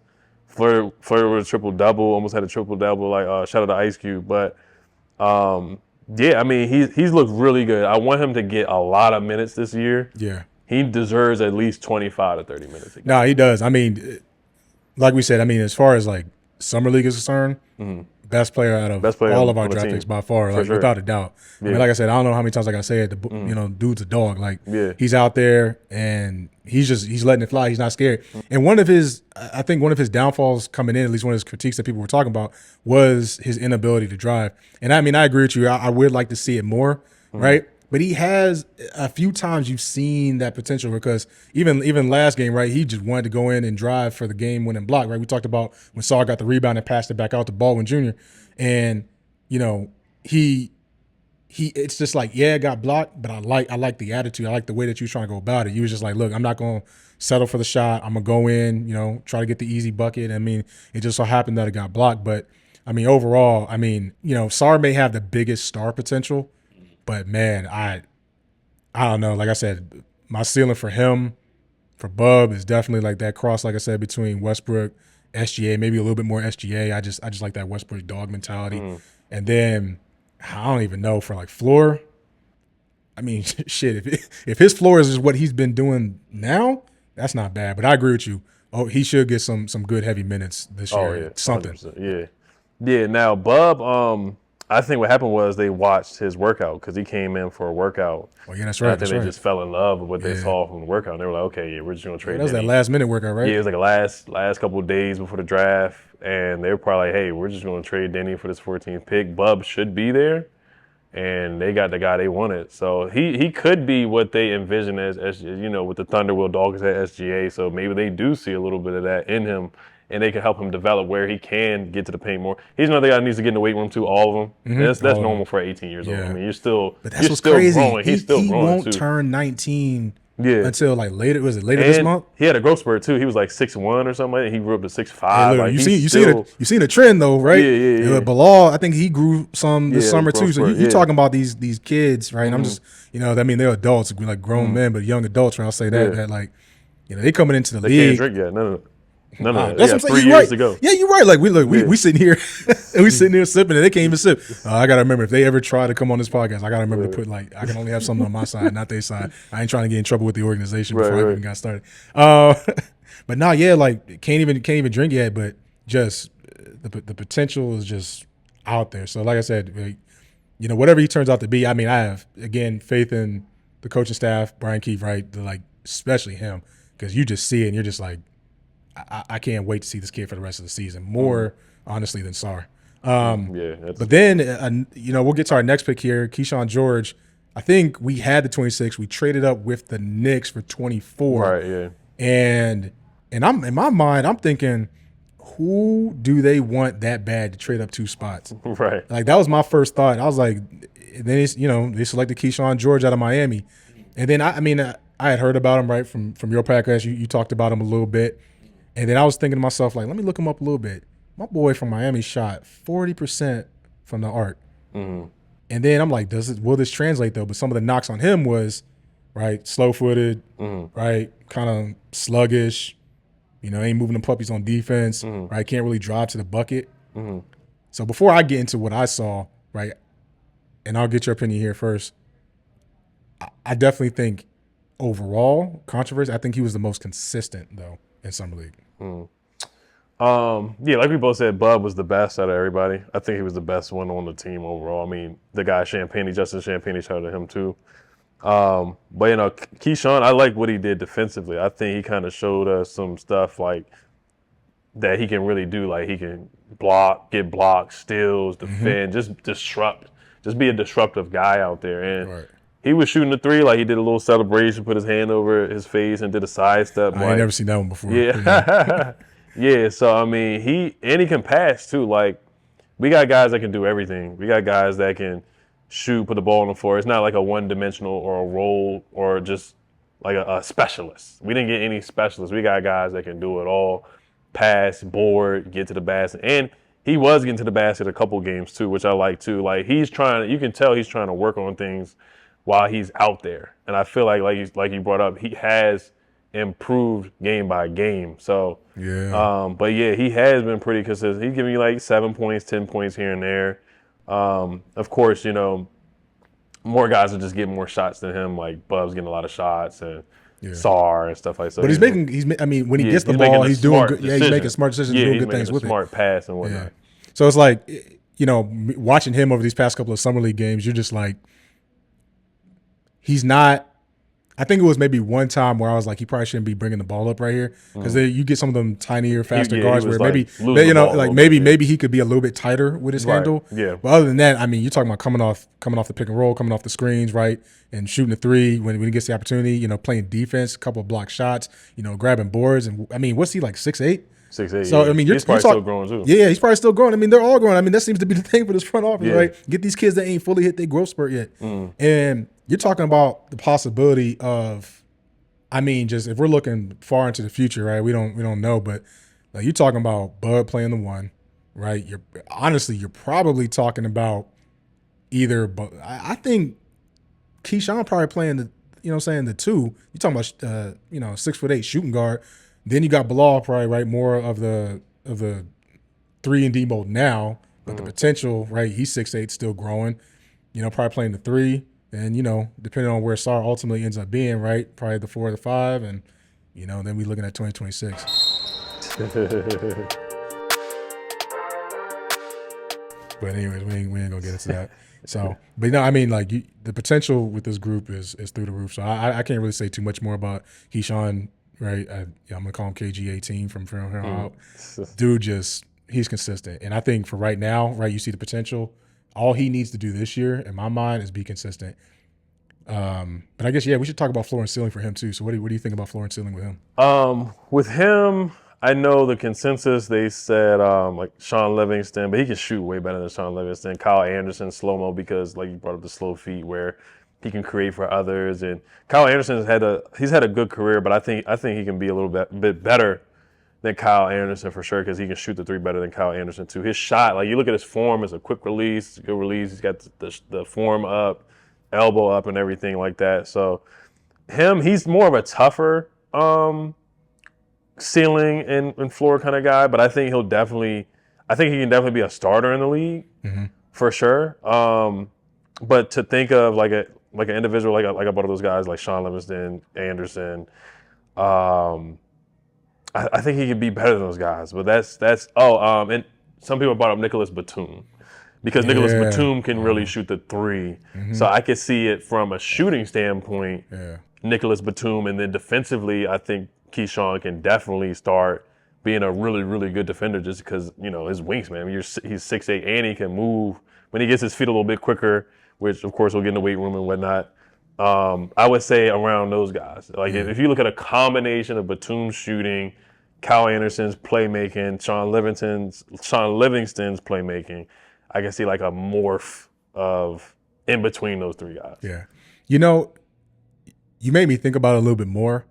Flirted with a triple-double, almost had a triple-double, like shout out to Ice Cube. But, yeah, I mean, he's looked really good. I want him to get a lot of minutes this year. Yeah. He deserves at least 25 to 30 minutes. No, he does. I mean, like we said, I mean, as far as, like, Summer League is concerned, best player out of all of our draft picks by far, like, without a doubt. Yeah. I mean, like I said, I don't know how many times I got to say it. You know, dude's a dog. Like, he's out there and he's letting it fly. He's not scared. And I think one of his downfalls coming in, at least one of his critiques that people were talking about, was his inability to drive. And I mean, I agree with you. I would like to see it more, right? But he has a few times you've seen that potential because even last game, right, he just wanted to go in and drive for the game-winning block, right? We talked about when Sarr got the rebound and passed it back out to Baldwin Jr. And, you know, he it's just like, yeah, it got blocked, but I like the attitude. I like the way that you was trying to go about it. You was just like, look, I'm not going to settle for the shot. I'm going to go in, you know, try to get the easy bucket. I mean, it just so happened that it got blocked. But, I mean, overall, I mean, you know, Sarr may have the biggest star potential, but, man, I don't know. Like I said, my ceiling for him, for Bub, is definitely like that cross, like I said, between Westbrook, SGA, maybe a little bit more SGA. I just like that Westbrook dog mentality. And then I don't even know for like floor. I mean, shit, if his floor is just what he's been doing now, that's not bad. But I agree with you. Oh, he should get some good heavy minutes this year. Yeah, something. 100%. Yeah. Now Bub, I think what happened was they watched his workout because he came in for a workout. Oh yeah, that's right. I think they just fell in love with what they saw from the workout. And they were like, okay, yeah, we're just gonna trade. That was that last minute workout, right? Yeah, it was like a last couple of days before the draft, and they were probably like, hey, we're just gonna trade Denny for this 14th pick. Bub should be there, and they got the guy they wanted. So he could be what they envision as you know, with the Thunder Will Dawkins at SGA. So maybe they do see a little bit of that in him. And they can help him develop where he can get to the paint more. He's another guy that needs to get in the weight room too. All of them. That's normal for 18 years old. I mean, you're still but that's you're what's still crazy. growing. He's still growing he won't too. turn 19 Yeah. until like later. Was it later this And month? he had a growth spurt too. He was like 6'1" or something like that. He grew up to 6'5". Hey, look, like you seen the trend though, right? Yeah. Bilal, I think he grew some this Yeah, summer growth too. So spurt, you yeah. talking about these kids, right? And I'm just, I mean, they're adults, like grown men, but young adults. Right? I'll say that Yeah. that like, they coming into the They league. can't drink yet. None of that. That's They what got I'm saying. 3 You're years right. to go. Yeah, you're right. Like we sitting here, and we sitting here sipping, and they can't even sip. I gotta remember if they ever try to come on this podcast, I gotta remember to put like I can only have something on my side, not their side. I ain't trying to get in trouble with the organization before I even got started. But now, yeah, like can't even drink yet. But just the potential is just out there. So like I said, like, whatever he turns out to be, I mean, I have again faith in the coaching staff, Brian Keefe, right? Like especially him, because you just see it and you're just like, I can't wait to see this kid for the rest of the season. More honestly than Sarr. But then we'll get to our next pick here, Keyshawn George. I think we had the 26. We traded up with the Knicks for 24. Right. Yeah. And I'm in my mind, I'm thinking, who do they want that bad to trade up 2 spots? Right. Like that was my first thought. I was like, and then they selected Keyshawn George out of Miami, and then I had heard about him right from your podcast. You talked about him a little bit. And then I was thinking to myself, like, let me look him up a little bit. My boy from Miami shot 40% from the arc. Mm-hmm. And then I'm like, will this translate, though? But some of the knocks on him was, right, slow-footed, right, kind of sluggish, ain't moving the puppies on defense, right, can't really drive to the bucket. So before I get into what I saw, right, and I'll get your opinion here first, I definitely think overall, controversy, I think he was the most consistent, though, in Summer League. Yeah, like we both said, Bub was the best out of everybody. I think he was the best one on the team overall. I mean, the guy Justin Champagnie, shout out to him too. But Keyshawn, I like what he did defensively. I think he kind of showed us some stuff like that he can really do. Like he can block, get blocks, steals, defend, just disrupt, just be a disruptive guy out there. And he was shooting the 3, like he did a little celebration, put his hand over his face and did a sidestep. I ain't never seen that one before. Yeah. Yeah, so I mean, he can pass too. Like, we got guys that can do everything. We got guys that can shoot, put the ball on the floor. It's not like a one-dimensional or a role or just like a specialist. We didn't get any specialists. We got guys that can do it all: pass, board, get to the basket. And he was getting to the basket a couple games too, which I like too. Like he's trying. You can tell he's trying to work on things while he's out there. And I feel like you brought up, he has improved game by game. So but yeah, he has been pretty consistent. He's giving you like 7 points, 10 points here and there. Of course, more guys are just getting more shots than him. Like Bub's getting a lot of shots and Sarr and stuff like that. But when he gets the ball, he's doing good. Yeah, he's making smart decisions, doing good things with it. Smart pass and whatnot. Yeah. So it's like, watching him over these past couple of Summer League games, you're just like, he's not. I think it was maybe one time where I was like, he probably shouldn't be bringing the ball up right here, because you get some of them tinier, faster guards where maybe he could be a little bit tighter with his handle. Yeah. But other than that, I mean, you're talking about coming off the pick and roll, coming off the screens, right, and shooting the 3 when he gets the opportunity. Playing defense, a couple of block shots, grabbing boards, and I mean, what's he like 6'8"? 6'8". So yeah. I mean, he's probably still growing too. Yeah, he's probably still growing. I mean, they're all growing. I mean, that seems to be the thing for this front office, right? Get these kids that ain't fully hit their growth spurt yet, and you're talking about the possibility of. I mean, just if we're looking far into the future, right? We don't know, but like you're talking about Bud playing the 1, right? You're probably talking about either. But I think Keyshawn probably playing the the 2. You're talking about 6'8" shooting guard. Then you got Bilal probably right, more of the 3 and D mode now, but the potential, right? He's 6'8", still growing. Probably playing the 3. And, depending on where Sarr ultimately ends up being, right, probably the 4 or the 5, and, then we looking at 2026. But anyways, we ain't going to get into that. So, but I mean, like, the potential with this group is through the roof. So I can't really say too much more about Keyshawn, right? I'm going to call him KG18 from here on out. Dude, he's consistent. And I think for right now, right, you see the potential. All he needs to do this year, in my mind, is be consistent. But I guess, we should talk about floor and ceiling for him too. So what do you think about floor and ceiling with him? With him, I know the consensus, they said like Sean Livingston, but he can shoot way better than Sean Livingston. Kyle Anderson, slow-mo, because like you brought up the slow feet, where he can create for others. And Kyle Anderson he's had a good career, but I think he can be a little bit better than Kyle Anderson for sure, because he can shoot the three better than Kyle Anderson too. His shot, like you look at his form, it's a quick release, good release. He's got the form up, elbow up, and everything like that. So he's more of a tougher ceiling and floor kind of guy, but I think he can definitely be a starter in the league for sure. But to think of like an individual like one of those guys like Sean Livingston, Anderson, I think he could be better than those guys. But and some people brought up Nicholas Batum, because Nicholas Batum can really shoot the three. So I could see it from a shooting standpoint, Nicholas Batum, and then defensively, I think Keyshawn can definitely start being a really, really good defender, just because, his wingsman. He's 6'8", and he can move when he gets his feet a little bit quicker, which of course we'll get in the weight room and whatnot. I would say around those guys. Like if you look at a combination of Batum's shooting, Kyle Anderson's playmaking, Sean Livingston's playmaking, I can see like a morph of in between those three guys. Yeah. You made me think about it a little bit more,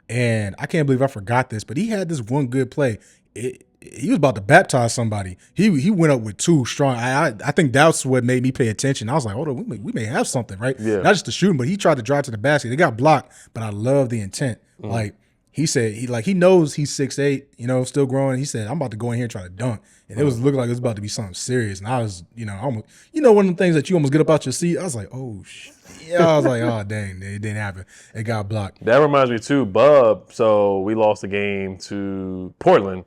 and I can't believe I forgot this, but he had this one good play. He was about to baptize somebody. He went up with two strong. I think that's what made me pay attention. I was like, hold on, we may have something, right? Yeah. Not just the shooting, but he tried to drive to the basket. It got blocked, but I love the intent. Like he said, he knows he's 6'8", still growing. He said, I'm about to go in here and try to dunk. And it was looking like it was about to be something serious. And I was, almost, one of them things that you almost get up out your seat. I was like, oh shit. Yeah, I was like, oh dang, it didn't happen. It got blocked. That reminds me too, Bub. So we lost the game to Portland,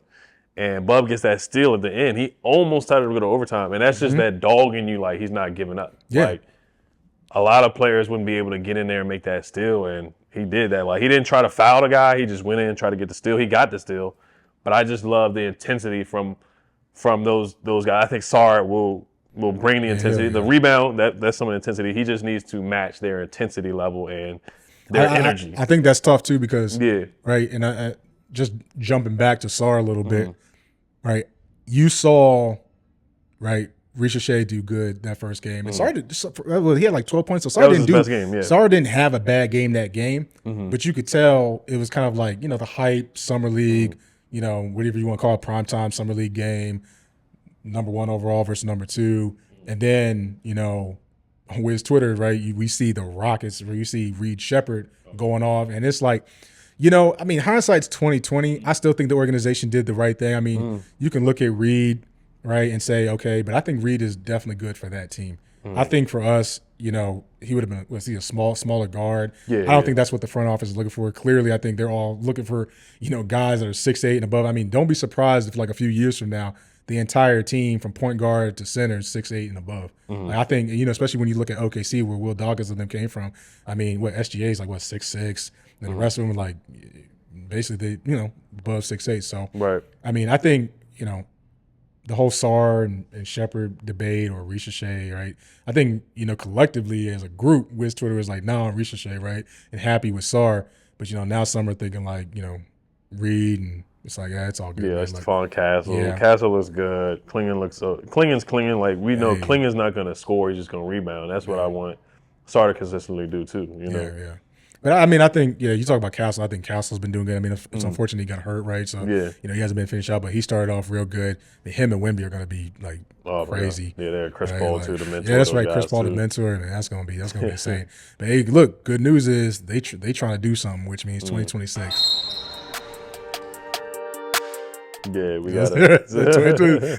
and Bub gets that steal at the end. He almost started to go to overtime, and that's just that dog in you, like he's not giving up. Yeah. Like a lot of players wouldn't be able to get in there and make that steal, and he did that. Like he didn't try to foul the guy. He just went in and tried to get the steal. He got the steal, but I just love the intensity from those guys. I think Sarr will bring the intensity. The rebound, that's some of the intensity. He just needs to match their intensity level and their energy. I think that's tough too, because right, and I just jumping back to Sarr a little bit, right? You saw, right, Ricochet do good that first game, and Sarr he had like 12 points. So Sarr didn't best game. Yeah. Sarr didn't have a bad game that game, but you could tell it was kind of like the hype summer league, whatever you want to call it, primetime summer league game. Number 1 overall versus number 2. And then, with Twitter, right, we see the Rockets, where you see Reed Shepherd going off. And it's like, hindsight's 20/20. I still think the organization did the right thing. I mean, you can look at Reed, right, and say, okay, but I think Reed is definitely good for that team. I think for us, he would have been, a smaller guard. I don't think that's what the front office is looking for. Clearly, I think they're all looking for, guys that are 6'8" and above. I mean, don't be surprised if like a few years from now, the entire team from point guard to center is 6'8" and above. Like, I think, especially when you look at OKC, where Will Dawkins and them came from. I mean, SGA is like 6'6", and the rest of them are like basically above 6'8". So right. I mean, I think the whole Sarr and Shepherd debate, or Ricochet, right? I think collectively as a group, Wiz Twitter is like, no, Ricochet, right, and happy with Sarr. But now some are thinking like Reed, and it's like, yeah, it's all good. Yeah, it's Stephon Castle. Yeah. Castle looks good. Klingen's clinging. Like we know, Klingen's not going to score. He's just going to rebound. That's what I want Sarr to consistently do too. Yeah. But I mean, I think you talk about Castle. I think Castle's been doing good. I mean, it's unfortunate he got hurt, right? So he hasn't been finished out, but he started off real good. Him and Wemby are going to be like crazy. Yeah, they're Chris Paul too, the mentor. Yeah, that's right, Chris Paul, the mentor, and that's going to be insane. But hey, look, good news is they trying to do something, which means 2026. Yeah, we got it.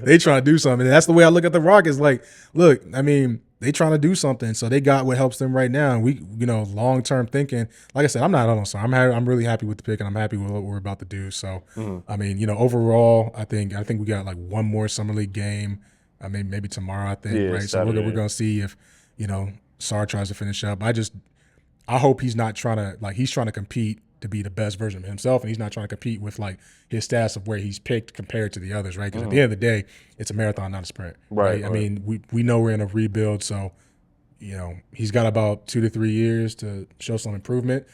They trying to do something. And that's the way I look at the Rockets. Like, look, I mean, they trying to do something, so they got what helps them right now. And we, long term thinking. Like I said, I'm not on sorry. I'm really happy with the pick, and I'm happy with what we're about to do. So, I mean, overall, I think we got like one more summer league game. I mean, maybe tomorrow. I think right. So we're gonna see if Sarr tries to finish up. I hope he's not trying to he's trying to compete to be the best version of himself, and he's not trying to compete with like his stats of where he's picked compared to the others, right? Because at the end of the day, it's a marathon, not a sprint, right? I mean, we know we're in a rebuild, so he's got about 2 to 3 years to show some improvement.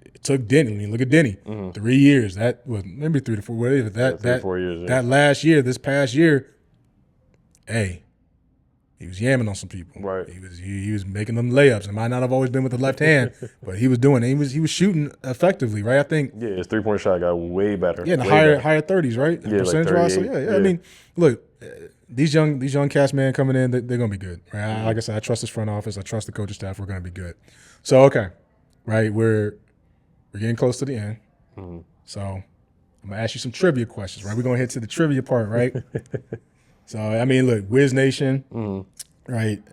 It took Denny. I mean, look at Denny, 3 years. That was maybe 3 to 4. Whatever 4 years. That last year, this past year, hey, He was yamming on some people. Right. He was making them layups. It might not have always been with the left hand, but he was doing it. He was shooting effectively, right? I think. Yeah, his 3-point shot got way better. Yeah, in the way higher 30s, right? Yeah, Percentage wise. So 38, yeah. I mean, look, these young cast men coming in, they're gonna be good, right? Mm-hmm. Like I said, I trust this front office. I trust the coaching staff. We're gonna be good. So okay, right? We're getting close to the end. Mm-hmm. So I'm gonna ask you some trivia questions, right? We're gonna head to the trivia part, right? So I mean, look, Wiz Nation, right?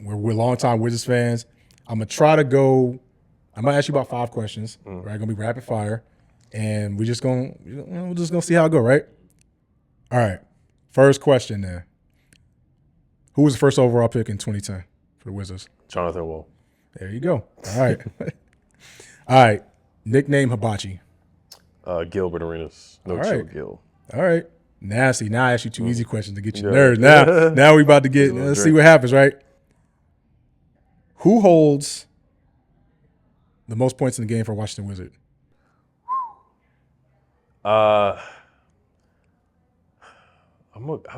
We're longtime Wizards fans. I'm gonna try to go. I'm gonna ask you about 5 questions, right? Gonna be rapid fire, and we're just gonna see how it go, right? All right. First question then. Who was the first overall pick in 2010 for the Wizards? Jonathan Wall. There you go. All right. All right. Nickname Hibachi. Gilbert Arenas. No All chill right. Gil. All right. Nasty. Now I ask you 2 easy questions to get you nerds. Now we about to get. Let's see what happens, right? Who holds the most points in the game for Washington Wizard? I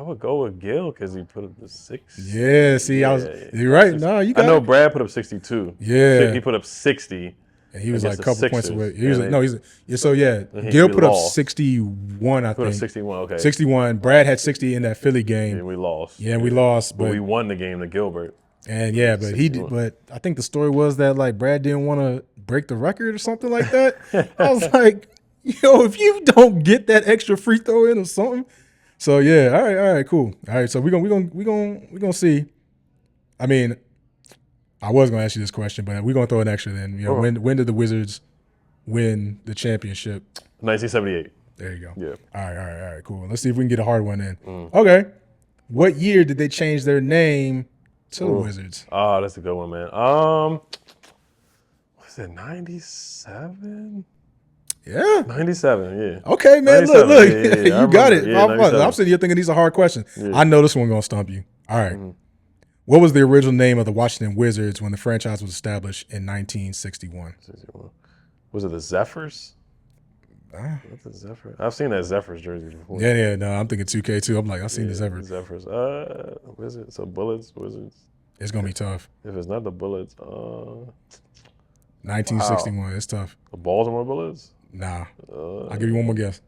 would go with Gil because he put up the 6. Yeah. See, you're right. No, you got. I know Brad put up 62. Yeah. He put up 60. And he was like a against couple the points Sixers. away. He was like, no, And Gil we put up lost. 61, I Put up think. 61. Okay. 61. Brad had 60 in that Philly game. And we lost. Yeah, we lost, But but we won the game to Gilbert. and yeah, but he did. 61. But I think the story was that like Brad didn't want to break the record or something like that. I was like, yo, if you don't get that extra free throw in or something. So yeah, all right, cool. All right, so we're gonna see. I mean, I was gonna ask you this question, but we're gonna throw an extra then. You know, when did the Wizards win the championship? 1978. There you go. Yeah. All right, cool. Let's see if we can get a hard one in. Okay. What year did they change their name to the Wizards? Oh, that's a good one, man. Was it 97? Yeah. 97, yeah. Okay, man. 97, Look. yeah, You got it. Yeah, 97. I'm sitting here thinking these are hard questions. Yeah. I know this one gonna stump you. All right. What was the original name of the Washington Wizards when the franchise was established in 1961? Was it the Zephyrs? What's the Zephyr? I've seen that Zephyrs jersey before. Yeah. No, I'm thinking 2K too. I'm like, I've seen this ever. Zephyrs. Wizards. So Bullets, Wizards. It's gonna be tough. If it's not the Bullets, 1961. It's tough. the Baltimore Bullets? Nah. I'll give you one more guess.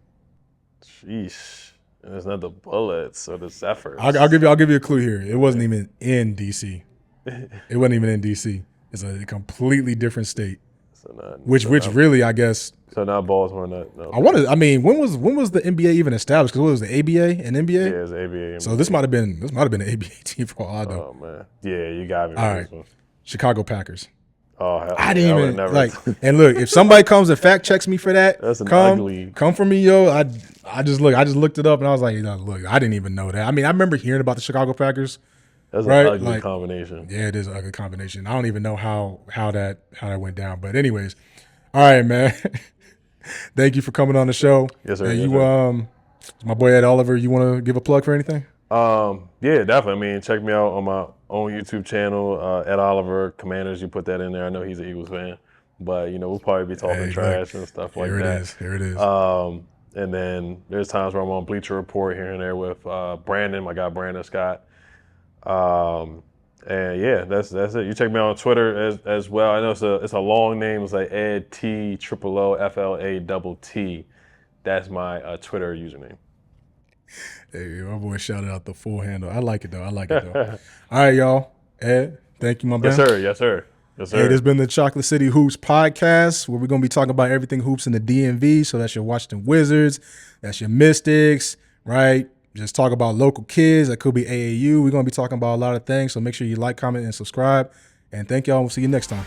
Sheesh. And it's not the Bullets or the Zephyrs. I'll give you a clue here. It wasn't even in DC. It wasn't even in DC. It's a completely different state. So not, Which really, I guess. So not Baltimore, not. No. I mean, when was the NBA even established? Because what was the ABA and NBA? Yeah, it's ABA. So this might have been an ABA team for all I know. Oh man, yeah, you got me. All right, Chicago Packers. Oh, hell, I didn't even never, like. And look, if somebody comes and fact checks me for that, That's an ugly. come for me, yo. I just looked it up and I was like, look, I didn't even know that. I mean, I remember hearing about the Chicago Packers. That's right? an ugly Like, combination. Yeah, it is an ugly combination. I don't even know how that went down. But anyways, all right, man. Thank you for coming on the show. Yes, sir. And Yes, you, sir. my boy Ed Oliver, you want to give a plug for anything? Yeah, definitely. I mean, check me out on my own YouTube channel, Ed Oliver Commanders. You put that in there. I know he's an Eagles fan, but we'll probably be talking trash and stuff like that. Here it is. And then there's times where I'm on Bleacher Report here and there with Brandon, my guy Brandon Scott. And yeah, that's it. You check me out on Twitter as well. I know it's a long name. It's like Ed T FLA That's my Twitter username. Hey, my boy shouted out the full handle. I like it though. All right, y'all. Ed, thank you, my man. Yes, sir. Yes, sir. Yes, sir. Hey, this has been the Chocolate City Hoops podcast, where we're going to be talking about everything hoops in the DMV. So that's your Washington Wizards, that's your Mystics, right? Just talk about local kids. That could be AAU. We're going to be talking about a lot of things. So make sure you like, comment, and subscribe. And thank y'all. We'll see you next time.